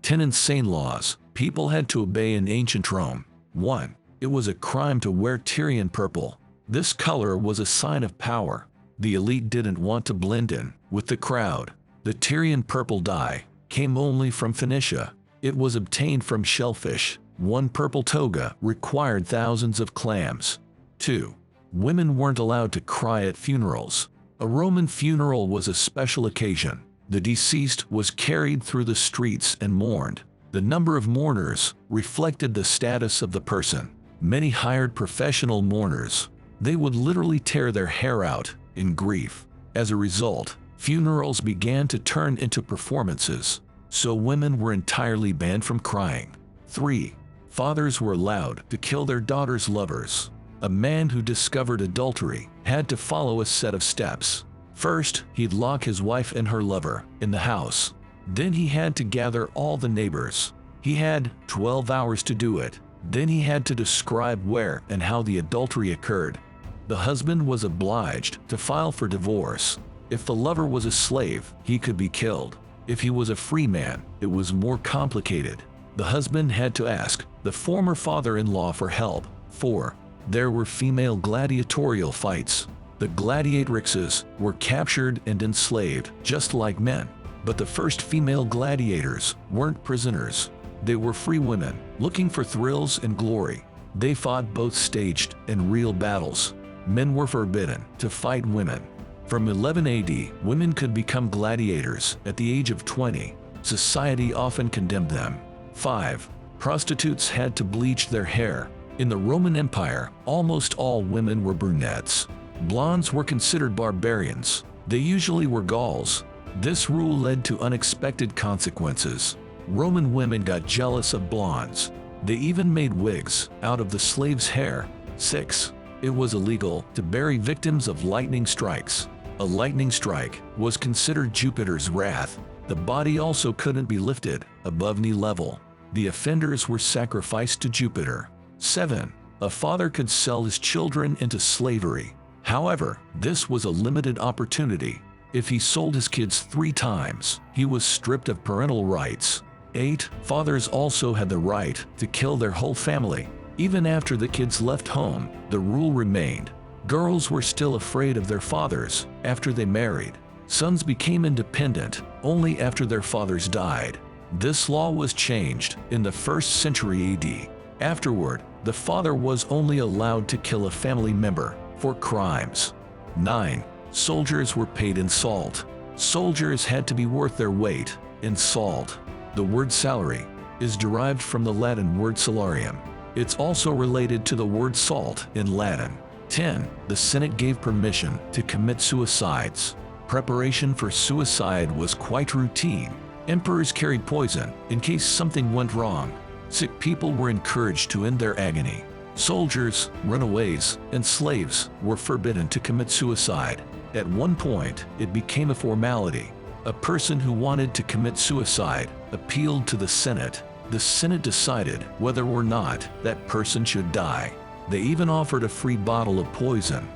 10 insane laws people had to obey in ancient Rome. 1. It was a crime to wear Tyrion purple. This color was a sign of power. The elite didn't want to blend in with the crowd. The Tyrion purple dye came only from Phoenicia. It was obtained from shellfish. One purple toga required thousands of clams. 2. Women weren't allowed to cry at funerals. A Roman funeral was a special occasion. The deceased was carried through the streets and mourned. The number of mourners reflected the status of the person. Many hired professional mourners. They would literally tear their hair out in grief. As a result, funerals began to turn into performances, so women were entirely banned from crying. 3. Fathers were allowed to kill their daughters' lovers. A man who discovered adultery had to follow a set of steps. First, he'd lock his wife and her lover in the house. Then he had to gather all the neighbors. He had 12 hours to do it. Then he had to describe where and how the adultery occurred. The husband was obliged to file for divorce. If the lover was a slave, he could be killed. If he was a free man, it was more complicated. The husband had to ask the former father-in-law for help. 4. There were female gladiatorial fights. The gladiatrixes were captured and enslaved, just like men. But the first female gladiators weren't prisoners. They were free women, looking for thrills and glory. They fought both staged and real battles. Men were forbidden to fight women. From 11 AD, women could become gladiators at the age of 20. Society often condemned them. 5. Prostitutes had to bleach their hair. In the Roman Empire, almost all women were brunettes. Blondes were considered barbarians. They usually were Gauls. This rule led to unexpected consequences. Roman women got jealous of blondes. They even made wigs out of the slaves' hair. 6. It was illegal to bury victims of lightning strikes. A lightning strike was considered Jupiter's wrath. The body also couldn't be lifted above knee level. The offenders were sacrificed to Jupiter. 7. A father could sell his children into slavery. However, this was a limited opportunity. If he sold his kids 3 times, he was stripped of parental rights. 8. Fathers also had the right to kill their whole family. Even after the kids left home, the rule remained. Girls were still afraid of their fathers after they married. Sons became independent only after their fathers died. This law was changed in the 1st century AD. Afterward, the father was only allowed to kill a family member for crimes. 9. Soldiers were paid in salt. Soldiers had to be worth their weight in salt. The word salary is derived from the Latin word salarium. It's also related to the word salt in Latin. 10. The Senate gave permission to commit suicides. Preparation for suicide was quite routine. Emperors carried poison in case something went wrong. Sick people were encouraged to end their agony. Soldiers, runaways, and slaves were forbidden to commit suicide. At one point, it became a formality. A person who wanted to commit suicide appealed to the Senate. The Senate decided whether or not that person should die. They even offered a free bottle of poison